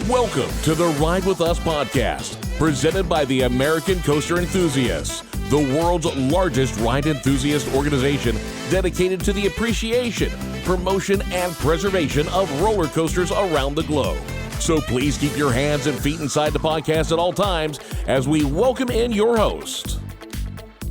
Welcome to the Ride With Us podcast, presented by the American Coaster Enthusiasts, the world's largest ride enthusiast organization dedicated to the appreciation, promotion, and preservation of roller coasters around the globe. So please keep your hands and feet inside the podcast at all times as we welcome in your host.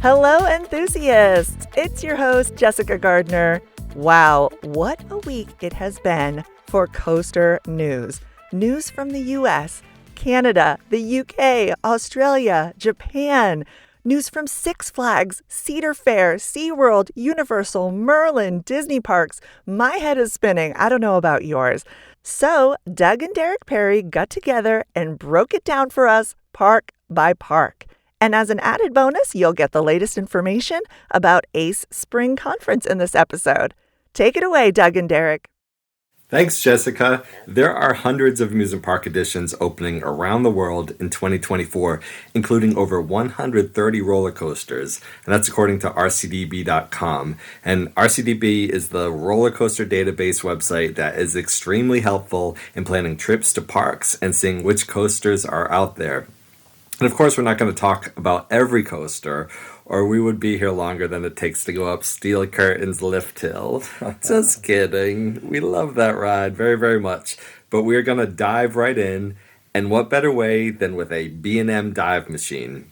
Hello, enthusiasts. It's your host, Jessica Gardner. Wow, what a week it has been for coaster news. News from the U.S., Canada, the UK, Australia, Japan. News from Six Flags, Cedar Fair, SeaWorld, Universal, Merlin, Disney parks. My head is spinning. I don't know about yours. So Doug and Derek Perry got together and broke it down for us park by park. And as an added bonus, you'll get the latest information about ACE Spring Conference in this episode. Take it away, Doug and Derek. Thanks, Jessica. There are hundreds of amusement park additions opening around the world in 2024, including over 130 roller coasters, and that's according to RCDB.com. And RCDB is the roller coaster database website that is extremely helpful in planning trips to parks and seeing which coasters are out there. And of course, we're not going to talk about every coaster, or we would be here longer than it takes to go up Steel Curtain's Lift Hill. Just kidding. We love that ride very, very much. But we're going to dive right in. And what better way than with a B&M dive machine?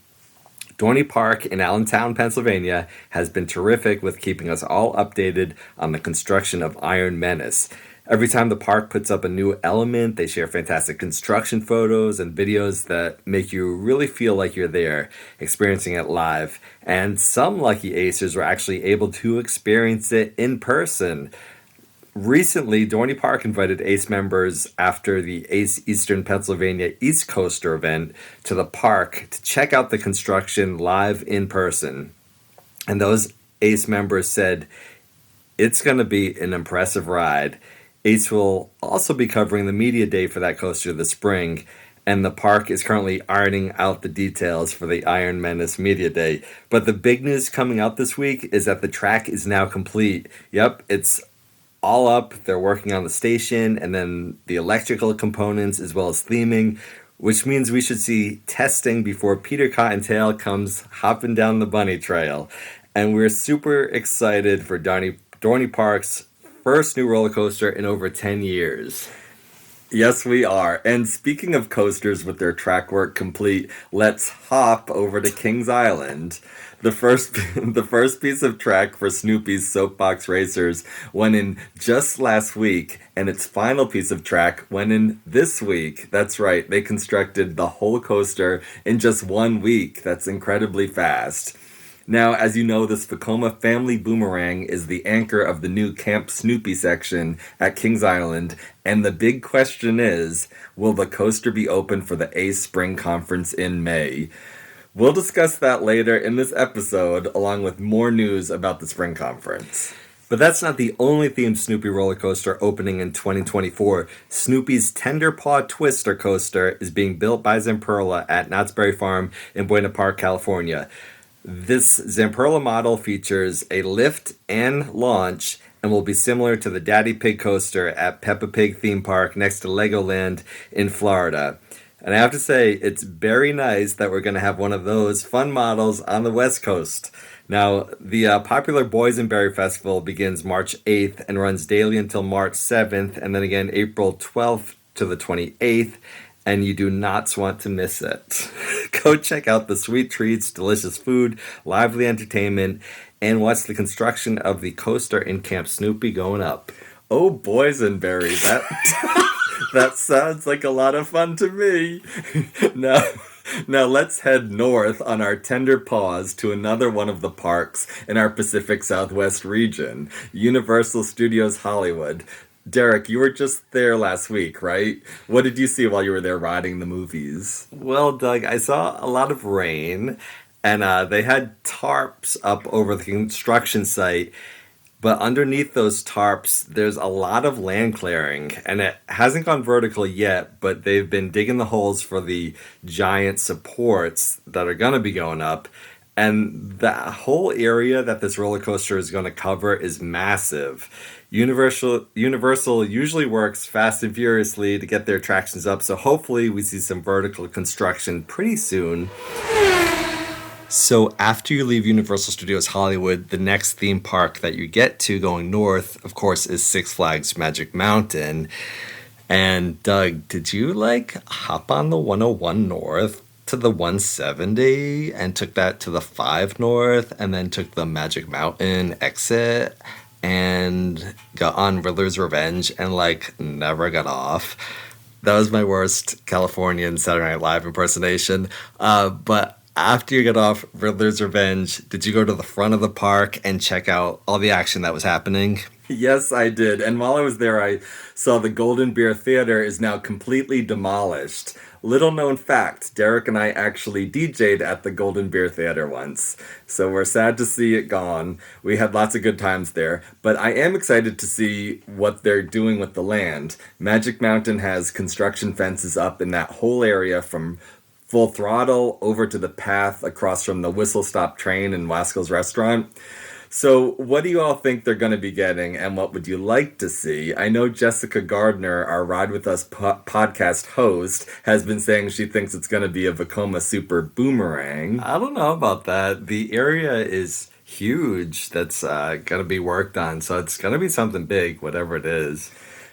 Dorney Park in Allentown, Pennsylvania has been terrific with keeping us all updated on the construction of Iron Menace. Every time the park puts up a new element, they share fantastic construction photos and videos that make you really feel like you're there, experiencing it live. And some lucky acers were actually able to experience it in person. Recently, Dorney Park invited ACE members after the ACE Eastern Pennsylvania East Coaster event to the park to check out the construction live in person. And those ACE members said, it's going to be an impressive ride. ACE will also be covering the media day for that coaster this spring, and the park is currently ironing out the details for the Iron Menace Media Day. But the big news coming out this week is that the track is now complete. Yep, it's all up. They're working on the station and then the electrical components as well as theming, which means we should see testing before Peter Cottontail comes hopping down the bunny trail. And we're super excited for Dorney Park's first new roller coaster in over 10 years. Yes, we are. And speaking of coasters with their track work complete, let's hop over to Kings Island. The first piece of track for Snoopy's Soapbox Racers went in just last week, and its final piece of track went in this week. That's right, they constructed the whole coaster in just 1 week. That's incredibly fast. Now, as you know, this Vekoma family boomerang is the anchor of the new Camp Snoopy section at Kings Island, and the big question is, will the coaster be open for the ACE Spring Conference in May? We'll discuss that later in this episode, along with more news about the Spring Conference. But that's not the only themed Snoopy roller coaster opening in 2024. Snoopy's Tender Paw Twister coaster is being built by Zamperla at Knott's Berry Farm in Buena Park, California. This Zamperla model features a lift and launch and will be similar to the Daddy Pig coaster at Peppa Pig theme park next to Legoland in Florida. And I have to say, it's very nice that we're going to have one of those fun models on the West Coast. Now, the popular Boysenberry Festival begins March 8th and runs daily until March 7th, and then again April 12th to the 28th. And you do not want to miss it. Go check out the sweet treats, delicious food, lively entertainment, and watch the construction of the coaster in Camp Snoopy going up. Oh, boysenberry, that sounds like a lot of fun to me. Now let's head north on our tender paws to another one of the parks in our Pacific Southwest region, Universal Studios Hollywood. Derek, you were just there last week, right? What did you see while you were there riding the movies? Well, Doug, I saw a lot of rain, and they had tarps up over the construction site. But underneath those tarps, there's a lot of land clearing, and it hasn't gone vertical yet, but they've been digging the holes for the giant supports that are going to be going up. And that whole area that this roller coaster is going to cover is massive. Universal usually works fast and furiously to get their attractions up, so hopefully we see some vertical construction pretty soon. So after you leave Universal Studios Hollywood, the next theme park that you get to going north, of course, is Six Flags Magic Mountain. And Doug, did you hop on the 101 North to the 170 and took that to the 5 North and then took the Magic Mountain exit and got on Riddler's Revenge and never got off? That was my worst Californian Saturday Night Live impersonation. But after you got off Riddler's Revenge, did you go to the front of the park and check out all the action that was happening? Yes, I did. And while I was there, I saw the Golden Beer Theater is now completely demolished. Little known fact, Derek and I actually DJ'd at the Golden Beer Theater once. So we're sad to see it gone. We had lots of good times there. But I am excited to see what they're doing with the land. Magic Mountain has construction fences up in that whole area from Full Throttle over to the path across from the Whistle Stop train and Wasco's restaurant. So what do you all think they're going to be getting, and what would you like to see? I know Jessica Gardner, our Ride With Us podcast host, has been saying she thinks it's going to be a Vekoma Super Boomerang. I don't know about that. The area is huge that's going to be worked on, so it's going to be something big, whatever it is.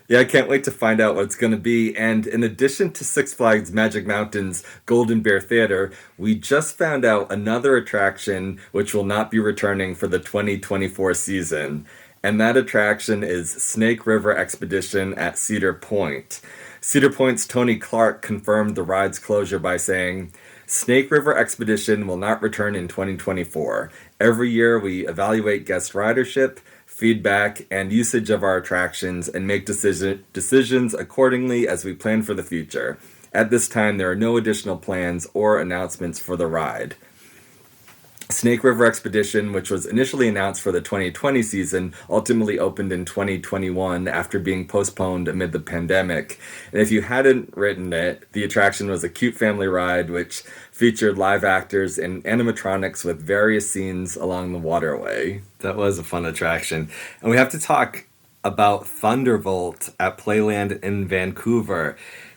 Yeah, I can't wait to find out what it's going to be. And in addition to Six Flags Magic Mountain's Golden Bear Theater, we just found out another attraction which will not be returning for the 2024 season. And that attraction is Snake River Expedition at Cedar Point. Cedar Point's Tony Clark confirmed the ride's closure by saying, "Snake River Expedition will not return in 2024. Every year we evaluate guest ridership, feedback, and usage of our attractions and make decisions accordingly as we plan for the future. At this time, there are no additional plans or announcements for the ride." Snake River Expedition, which was initially announced for the 2020 season, ultimately opened in 2021 after being postponed amid the pandemic. And if you hadn't written it, the attraction was a cute family ride which featured live actors and animatronics with various scenes along the waterway. That was a fun attraction. And we have to talk about Thunderbolt at Playland in Vancouver.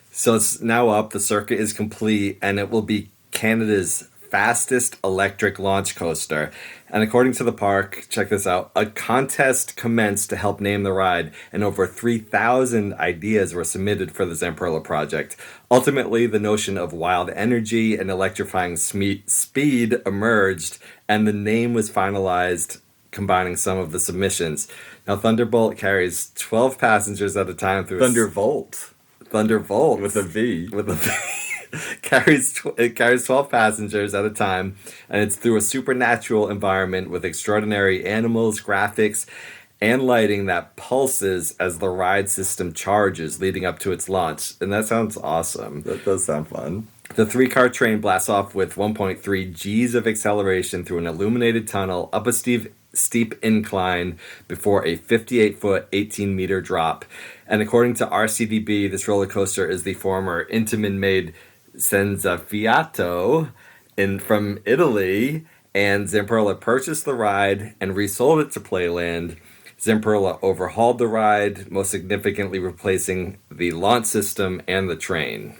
So it's now up, the circuit is complete, and it will be Canada's fastest electric launch coaster. And according to the park, check this out, a contest commenced to help name the ride, and over 3,000 ideas were submitted for the Zamperla project. Ultimately, the notion of wild energy and electrifying speed emerged, and the name was finalized, combining some of the submissions. Now, Thunderbolt carries 12 passengers at a time through Thunderbolt with a V. It carries 12 passengers at a time, and it's through a supernatural environment with extraordinary animals, graphics, and lighting that pulses as the ride system charges leading up to its launch. And that sounds awesome. That does sound fun. The 3-car train blasts off with 1.3 Gs of acceleration through an illuminated tunnel up a steep incline before a 58-foot, 18-meter drop. And according to RCDB, this roller coaster is the former Intamin-made Senza Fiato from Italy, and Zamperla purchased the ride and resold it to Playland. Zamperla overhauled the ride, most significantly replacing the launch system and the train.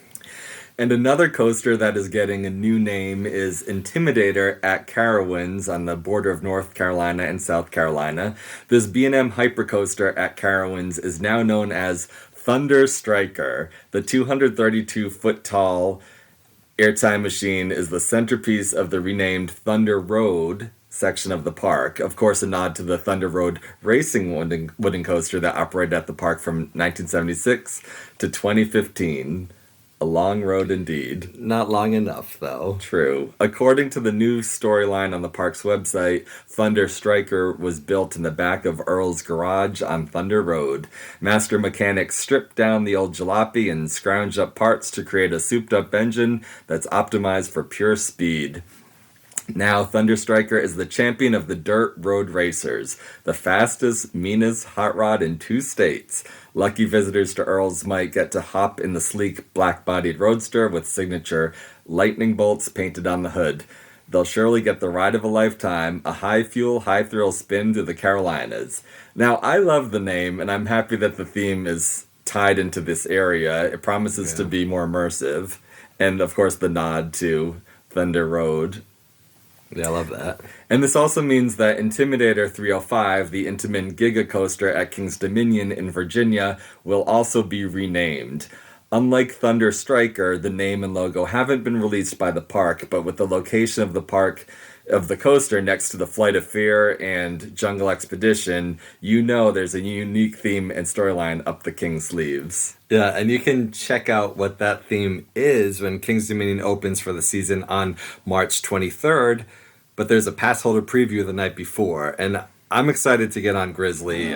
And another coaster that is getting a new name is Intimidator at Carowinds on the border of North Carolina and South Carolina. This B&M hypercoaster at Carowinds is now known as Thunder Striker. The 232-foot-tall airtime machine is the centerpiece of the renamed Thunder Road section of the park. Of course, a nod to the Thunder Road racing wooden coaster that operated at the park from 1976 to 2015. A long road indeed. Not long enough, though. True. According to the new storyline on the park's website, Thunder Striker was built in the back of Earl's garage on Thunder Road. Master mechanics stripped down the old jalopy and scrounged up parts to create a souped-up engine that's optimized for pure speed. Now, Thunder Striker is the champion of the dirt road racers, the fastest, meanest hot rod in 2 states. Lucky visitors to Earl's might get to hop in the sleek, black-bodied roadster with signature lightning bolts painted on the hood. They'll surely get the ride of a lifetime, a high-fuel, high-thrill spin through the Carolinas. Now, I love the name, and I'm happy that the theme is tied into this area. It promises to be more immersive. And, of course, the nod to Thunder Road. Yeah, I love that. And this also means that Intimidator 305, the Intamin Giga Coaster at King's Dominion in Virginia, will also be renamed. Unlike Thunder Striker, the name and logo haven't been released by the park, but with the location of the park of the coaster next to the Flight of Fear and Jungle Expedition, you know there's a unique theme and storyline up the King's sleeves. Yeah, and you can check out what that theme is when King's Dominion opens for the season on March 23rd, but there's a pass holder preview the night before, and I'm excited to get on Grizzly.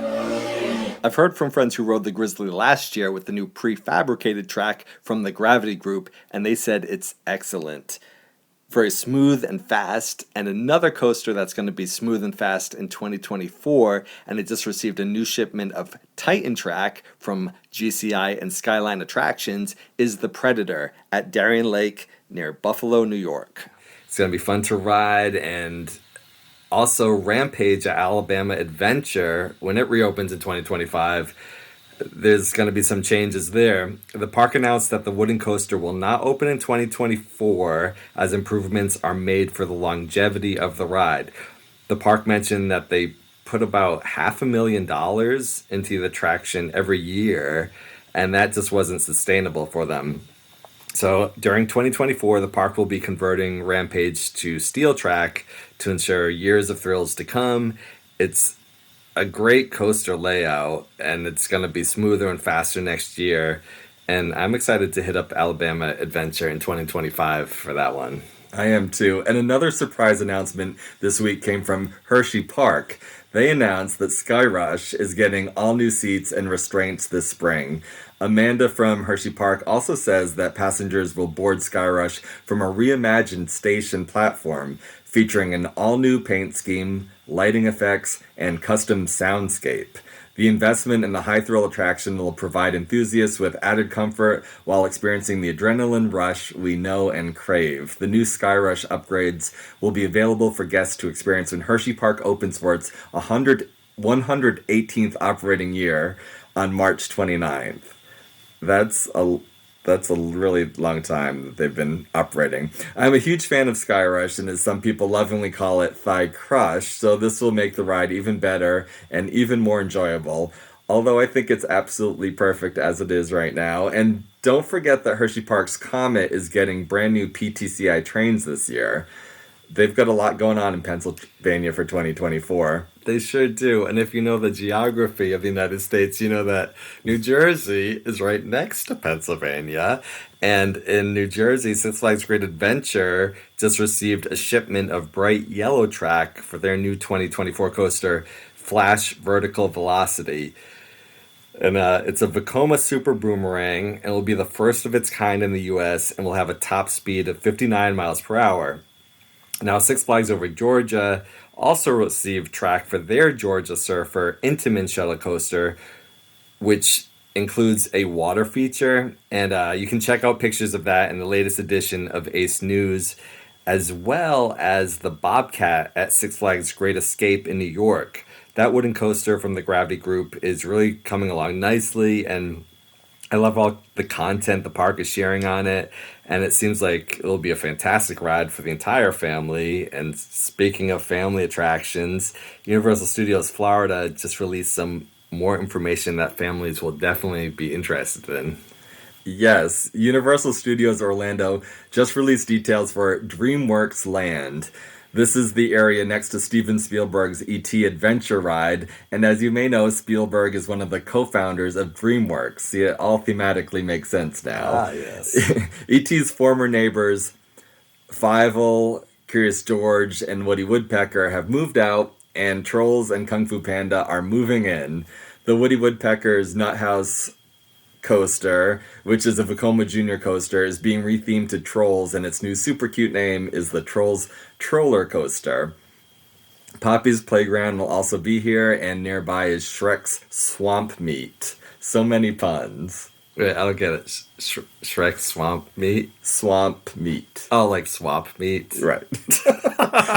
I've heard from friends who rode the Grizzly last year with the new prefabricated track from the Gravity Group, and they said it's excellent. Very smooth and fast, and another coaster that's going to be smooth and fast in 2024, and it just received a new shipment of Titan Track from GCI and Skyline Attractions, is the Predator at Darien Lake near Buffalo, New York. It's going to be fun to ride, and also Rampage at Alabama Adventure, when it reopens in 2025, there's going to be some changes there. The park announced that the Wooten coaster will not open in 2024 as improvements are made for the longevity of the ride. The park mentioned that they put about $500,000 into the attraction every year, and that just wasn't sustainable for them. So during 2024, the park will be converting Rampage to steel track to ensure years of thrills to come. It's a great coaster layout, and it's going to be smoother and faster next year. And I'm excited to hit up Alabama Adventure in 2025 for that one. I am too. And another surprise announcement this week came from Hersheypark. They announced that Skyrush is getting all new seats and restraints this spring. Amanda from Hersheypark also says that passengers will board Skyrush from a reimagined station platform featuring an all-new paint scheme, lighting effects, and custom soundscape. The investment in the high-thrill attraction will provide enthusiasts with added comfort while experiencing the adrenaline rush we know and crave. The new Skyrush upgrades will be available for guests to experience when Hersheypark opens for its 118th operating year on March 29th. That's a really long time that they've been operating. I'm a huge fan of Skyrush, and as some people lovingly call it, Thigh Crush, so this will make the ride even better and even more enjoyable, although I think it's absolutely perfect as it is right now. And don't forget that Hersheypark's Comet is getting brand new PTCI trains this year. They've got a lot going on in Pennsylvania for 2024. They sure do. And if you know the geography of the United States, you know that New Jersey is right next to Pennsylvania. And in New Jersey, Six Flags Great Adventure just received a shipment of bright yellow track for their new 2024 coaster, Flash Vertical Velocity. And it's a Vekoma Super Boomerang, and it will be the first of its kind in the U.S. and will have a top speed of 59 miles per hour. Now, Six Flags Over Georgia also received track for their Georgia Surfer Intamin Shuttle Coaster, which includes a water feature. And you can check out pictures of that in the latest edition of Ace News, as well as the Bobcat at Six Flags Great Escape in New York. That wooden coaster from the Gravity Group is really coming along nicely, and I love all the content the park is sharing on it, and it seems like it'll be a fantastic ride for the entire family. And speaking of family attractions, Universal Studios Florida just released some more information that families will definitely be interested in. Yes, Universal Studios Orlando just released details for DreamWorks Land. This is the area next to Steven Spielberg's E.T. Adventure Ride, and as you may know, Spielberg is one of the co-founders of DreamWorks. See, it all thematically makes sense now. Ah, yes. E.T.'s former neighbors, Fievel, Curious George, and Woody Woodpecker have moved out, and Trolls and Kung Fu Panda are moving in. The Woody Woodpecker's Nut House coaster, which is a Vekoma Junior coaster, is being rethemed to Trolls, and its new super cute name is the Trolls Troller Coaster. Poppy's Playground will also be here, and nearby is Shrek's Swamp Meat. So many puns. Wait, I don't get it. Shrek swamp meat? Swamp meat. Oh, like swamp meat? Right.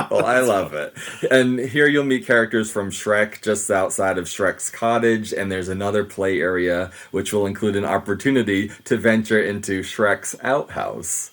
Well, I love it. And here you'll meet characters from Shrek just outside of Shrek's cottage, and there's another play area which will include an opportunity to venture into Shrek's outhouse.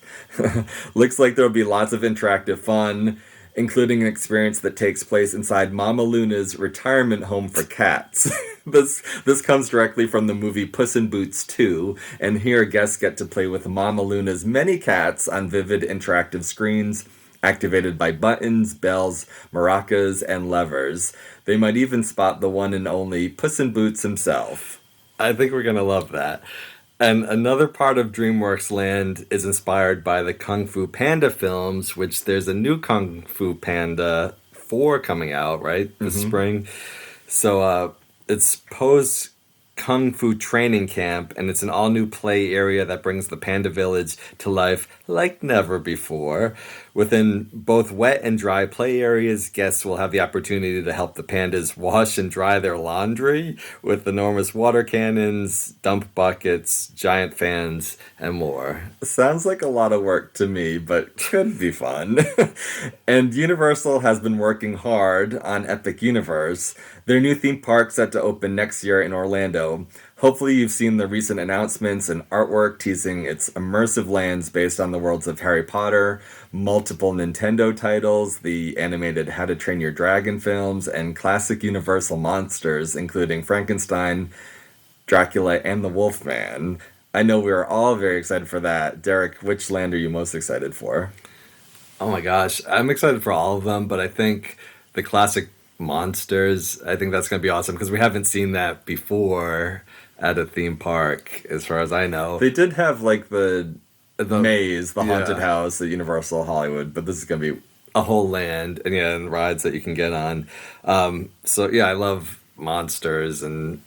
Looks like there'll be lots of interactive fun, including an experience that takes place inside Mama Luna's retirement home for cats. This comes directly from the movie Puss in Boots 2, and here guests get to play with Mama Luna's many cats on vivid interactive screens, activated by buttons, bells, maracas, and levers. They might even spot the one and only Puss in Boots himself. I think we're going to love that. And another part of DreamWorks Land is inspired by the Kung Fu Panda films, which there's a new Kung Fu Panda 4 coming out, right, this spring. So it's Poe's Kung Fu Training Camp, and it's an all-new play area that brings the Panda Village to life like never before. Within both wet and dry play areas, guests will have the opportunity to help the pandas wash and dry their laundry with enormous water cannons, dump buckets, giant fans, and more. Sounds like a lot of work to me, but could be fun. And Universal has been working hard on Epic Universe, their new theme park set to open next year in Orlando. Hopefully you've seen the recent announcements and artwork teasing its immersive lands based on the worlds of Harry Potter, multiple Nintendo titles, the animated How to Train Your Dragon films, and classic Universal monsters, including Frankenstein, Dracula, and the Wolfman. I know we are all very excited for that. Derek, which land are you most excited for? Oh my gosh, I'm excited for all of them, but I think the classic monsters, I think that's going to be awesome because we haven't seen that before at a theme park, as far as I know. They did have like the maze, the haunted house at Universal Hollywood, but this is going to be a whole land and rides that you can get on. So yeah, I love monsters and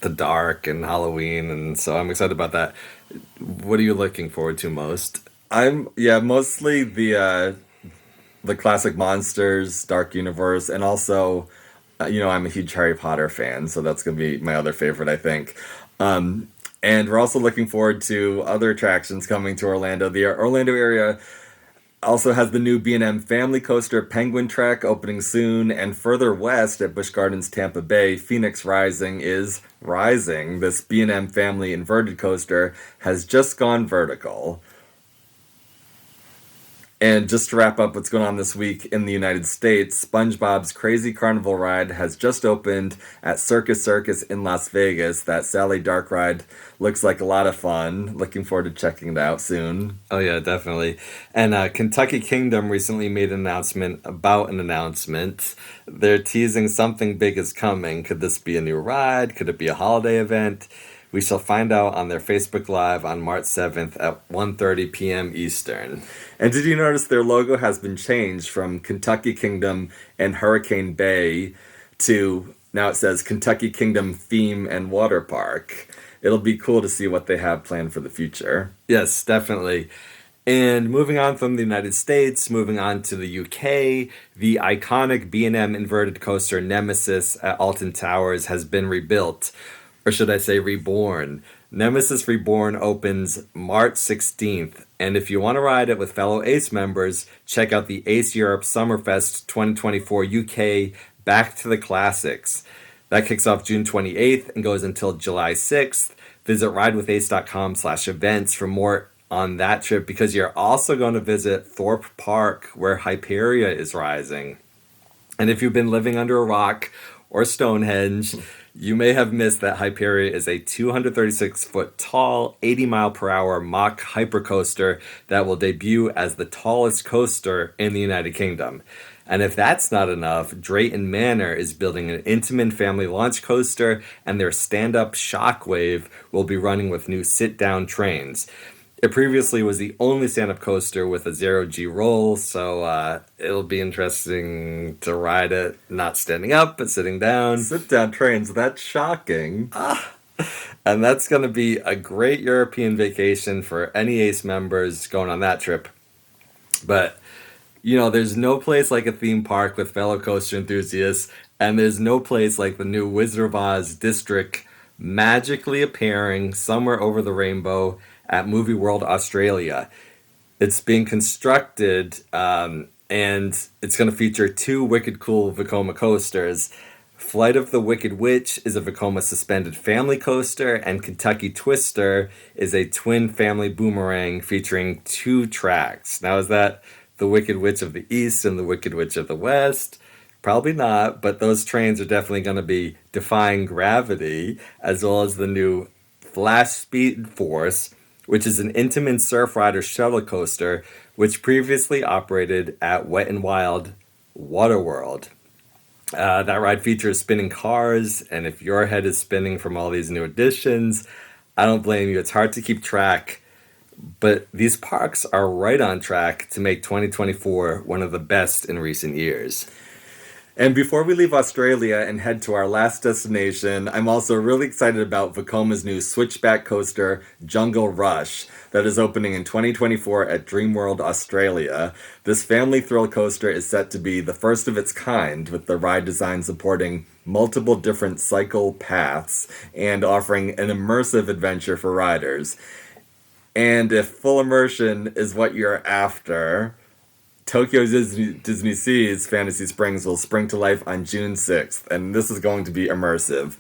the dark and Halloween, and so I'm excited about that. What are you looking forward to most? Mostly the classic monsters, Dark Universe, and also, I'm a huge Harry Potter fan, so that's going to be my other favorite, I think. And we're also looking forward to other attractions coming to Orlando. The Orlando area also has the new B&M Family Coaster Penguin Trek opening soon, and further west at Busch Gardens, Tampa Bay, Phoenix Rising is rising. This B&M Family inverted coaster has just gone vertical. And just to wrap up what's going on this week in the United States, SpongeBob's Crazy Carnival ride has just opened at Circus Circus in Las Vegas. That Sally Dark ride looks like a lot of fun. Looking forward to checking it out soon. Oh yeah, definitely. And Kentucky Kingdom recently made an announcement about an announcement. They're teasing something big is coming. Could this be a new ride? Could it be a holiday event? We shall find out on their Facebook Live on March 7th at 1:30 p.m. Eastern. And did you notice their logo has been changed from Kentucky Kingdom and Hurricane Bay to now it says Kentucky Kingdom Theme and Water Park. It'll be cool to see what they have planned for the future. Yes, definitely. And moving on from the United States, moving on to the UK, the iconic B&M inverted coaster Nemesis at Alton Towers has been rebuilt. Or should I say reborn. Nemesis Reborn opens March 16th, and if you want to ride it with fellow ACE members, check out the ACE Europe Summerfest 2024 UK Back to the Classics. That kicks off June 28th and goes until July 6th. Visit ridewithace.com/events for more on that trip, because you're also going to visit Thorpe Park, where Hyperia is rising. And if you've been living under a rock or Stonehenge, you may have missed that Hyperia is a 236-foot tall, 80-mile-per-hour mock hypercoaster that will debut as the tallest coaster in the United Kingdom. And if that's not enough, Drayton Manor is building an Intamin family launch coaster, and their stand-up Shockwave will be running with new sit-down trains. It previously was the only stand-up coaster with a zero-G roll, so it'll be interesting to ride it not standing up, but sitting down. Sit-down trains, that's shocking. And that's going to be a great European vacation for any ACE members going on that trip. But, there's no place like a theme park with fellow coaster enthusiasts, and there's no place like the new Wizard of Oz District magically appearing somewhere over the rainbow at Movie World Australia. It's being constructed, and it's going to feature 2 wicked cool Vekoma coasters. Flight of the Wicked Witch is a Vekoma suspended family coaster, and Kentucky Twister is a twin family boomerang featuring 2 tracks. Now, is that the Wicked Witch of the East and the Wicked Witch of the West? Probably not, but those trains are definitely going to be defying gravity, as well as the new Flash Speed Force, which is an Intamin Surf Rider shuttle coaster, which previously operated at Wet n Wild Waterworld. That ride features spinning cars, and if your head is spinning from all these new additions, I don't blame you. It's hard to keep track, but these parks are right on track to make 2024 one of the best in recent years. And before we leave Australia and head to our last destination, I'm also really excited about Vekoma's new switchback coaster, Jungle Rush, that is opening in 2024 at Dreamworld Australia. This family thrill coaster is set to be the first of its kind, with the ride design supporting multiple different cycle paths and offering an immersive adventure for riders. And if full immersion is what you're after, Tokyo DisneySea's Fantasy Springs will spring to life on June 6th, and this is going to be immersive.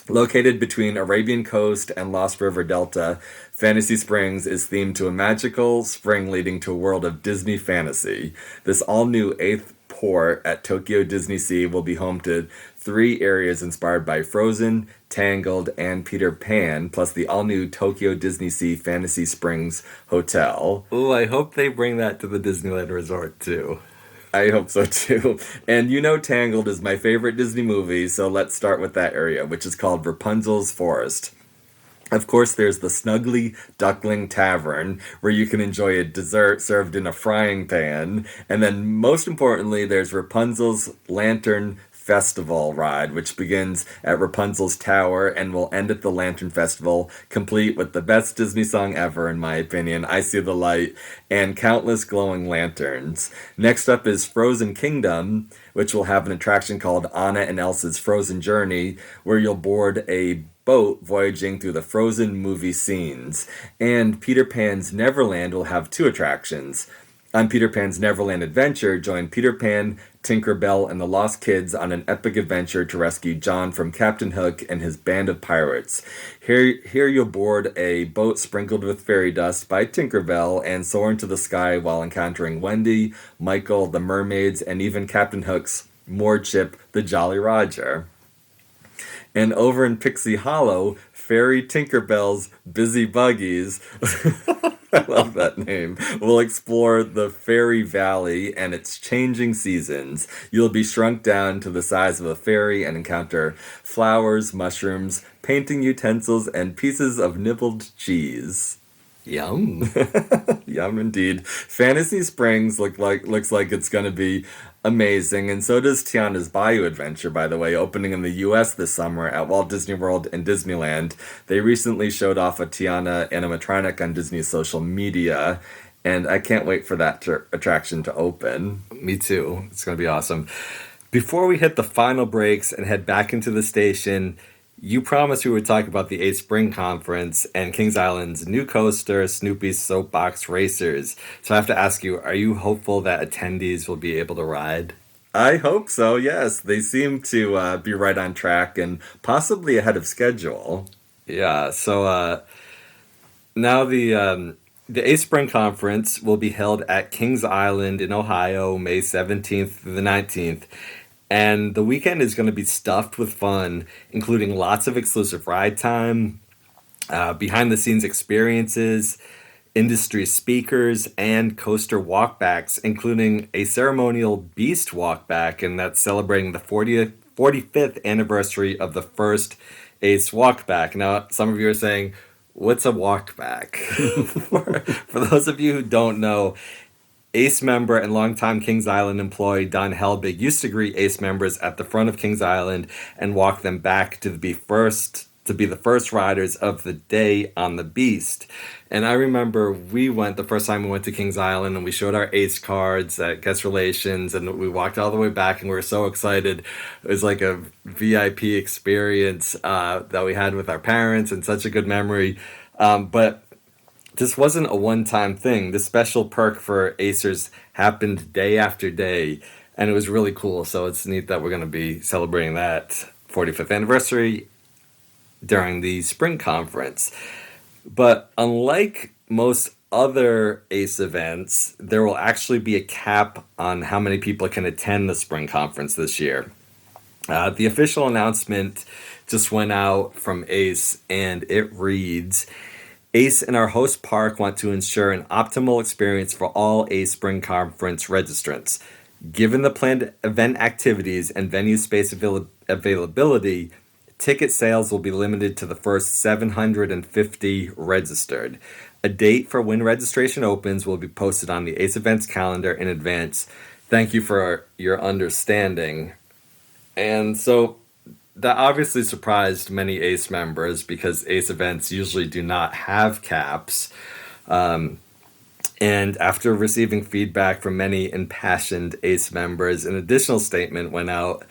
Located between Arabian Coast and Lost River Delta, Fantasy Springs is themed to a magical spring leading to a world of Disney fantasy. This all-new 8th port at Tokyo DisneySea will be home to 3 areas inspired by Frozen, Tangled, and Peter Pan, plus the all-new Tokyo DisneySea Fantasy Springs Hotel. Ooh, I hope they bring that to the Disneyland Resort, too. I hope so, too. And you know Tangled is my favorite Disney movie, so let's start with that area, which is called Rapunzel's Forest. Of course, there's the Snuggly Duckling Tavern, where you can enjoy a dessert served in a frying pan. And then, most importantly, there's Rapunzel's Lantern Festival ride, which begins at Rapunzel's Tower and will end at the Lantern Festival, complete with the best Disney song ever, in my opinion, I See the Light, and countless glowing lanterns. Next up is Frozen Kingdom, which will have an attraction called Anna and Elsa's Frozen Journey, where you'll board a boat voyaging through the Frozen movie scenes. And Peter Pan's Neverland will have 2 attractions. On Peter Pan's Neverland Adventure, join Peter Pan, Tinkerbell, and the Lost Kids on an epic adventure to rescue John from Captain Hook and his band of pirates. Here you'll board a boat sprinkled with fairy dust by Tinkerbell and soar into the sky while encountering Wendy, Michael, the mermaids, and even Captain Hook's moored ship, the Jolly Roger. And over in Pixie Hollow, Fairy Tinkerbell's Busy Buggies, I love that name, will explore the Fairy Valley and its changing seasons. You'll be shrunk down to the size of a fairy and encounter flowers, mushrooms, painting utensils, and pieces of nibbled cheese. Yum. Yum indeed. Fantasy Springs looks like it's going to be amazing, and so does Tiana's Bayou Adventure, by the way, opening in the US this summer at Walt Disney World and Disneyland. They recently showed off a Tiana animatronic on Disney's social media, and I can't wait for that attraction to open. Me too. It's going to be awesome. Before we hit the final breaks and head back into the station, you promised we would talk about the 8th Spring Conference and Kings Island's new coaster, Snoopy's Soapbox Racers. So I have to ask you, are you hopeful that attendees will be able to ride? I hope so, yes. They seem to be right on track and possibly ahead of schedule. Yeah, so now the 8th Spring Conference will be held at Kings Island in Ohio, May 17th through the 19th. And the weekend is going to be stuffed with fun, including lots of exclusive ride time, behind-the-scenes experiences, industry speakers, and coaster walkbacks, including a ceremonial Beast walkback, and that's celebrating the 45th anniversary of the first Ace walkback. Now, some of you are saying, what's a walkback? For those of you who don't know, Ace member and longtime Kings Island employee Don Helbig used to greet Ace members at the front of Kings Island and walk them back to the first to be the first riders of the day on the Beast. And I remember the first time we went to Kings Island and we showed our ace cards at guest relations and we walked all the way back and we were so excited. It was like a VIP experience that we had with our parents and such a good memory. But this wasn't a one-time thing. This special perk for Acers happened day after day and it was really cool. So it's neat that we're going to be celebrating that 45th anniversary during the spring conference. But unlike most other ACE events, there will actually be a cap on how many people can attend the spring conference this year. The official announcement just went out from ACE, and it reads, ACE and our host park want to ensure an optimal experience for all ACE Spring Conference registrants. Given the planned event activities and venue space availability, ticket sales will be limited to the first 750 registered. A date for when registration opens will be posted on the ACE Events calendar in advance. Thank you for your understanding. And so that obviously surprised many ACE members because ACE events usually do not have caps. And after receiving feedback from many impassioned ACE members, an additional statement went out.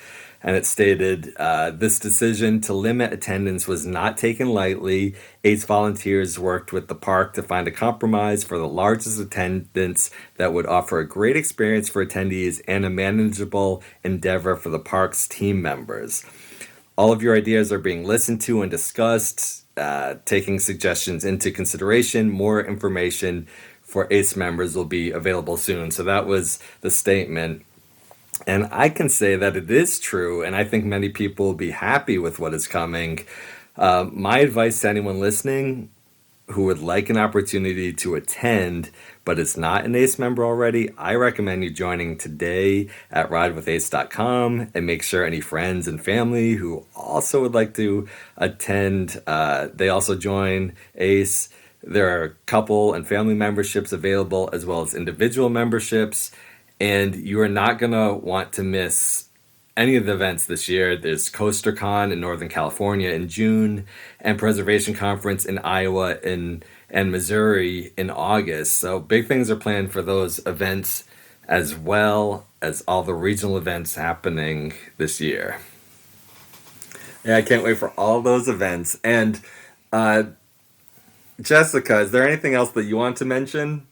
And it stated, this decision to limit attendance was not taken lightly. ACE volunteers worked with the park to find a compromise for the largest attendance that would offer a great experience for attendees and a manageable endeavor for the park's team members. All of your ideas are being listened to and discussed, taking suggestions into consideration. More information for ACE members will be available soon. So that was the statement. And I can say that it is true, and I think many people will be happy with what is coming. My advice to anyone listening who would like an opportunity to attend, but is not an ACE member already, I recommend you joining today at ridewithace.com and make sure any friends and family who also would like to attend, they also join ACE. There are couple and family memberships available as well as individual memberships. And you are not going to want to miss any of the events this year. There's CoasterCon in Northern California in June and Preservation Conference in Iowa and Missouri in August. So big things are planned for those events as well as all the regional events happening this year. Yeah, I can't wait for all those events. And Jessica, is there anything else that you want to mention?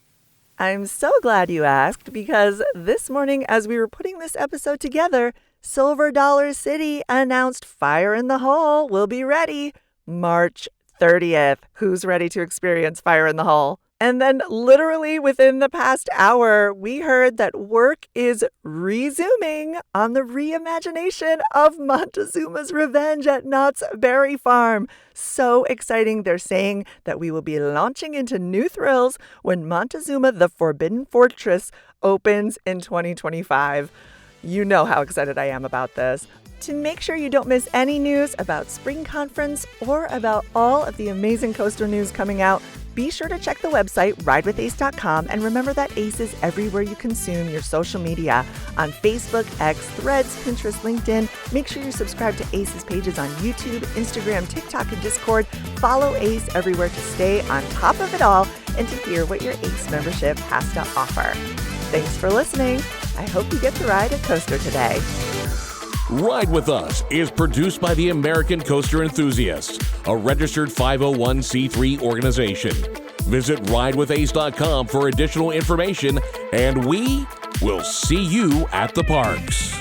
I'm so glad you asked because this morning as we were putting this episode together, Silver Dollar City announced Fire in the Hole will be ready March 30th. Who's ready to experience Fire in the Hole? And then literally within the past hour, we heard that work is resuming on the reimagination of Montezuma's Revenge at Knott's Berry Farm. So exciting. They're saying that we will be launching into new thrills when Montezuma, the Forbidden Fortress, opens in 2025. You know how excited I am about this. To make sure you don't miss any news about Spring Conference or about all of the amazing coaster news coming out, be sure to check the website, ridewithace.com, and remember that ACE is everywhere you consume your social media. On Facebook, X, Threads, Pinterest, LinkedIn. Make sure you subscribe to ACE's pages on YouTube, Instagram, TikTok, and Discord. Follow ACE everywhere to stay on top of it all and to hear what your ACE membership has to offer. Thanks for listening. I hope you get to ride a coaster today. Ride With Us is produced by the American Coaster Enthusiasts, a registered 501c3 organization. Visit ridewithace.com for additional information, and we will see you at the parks.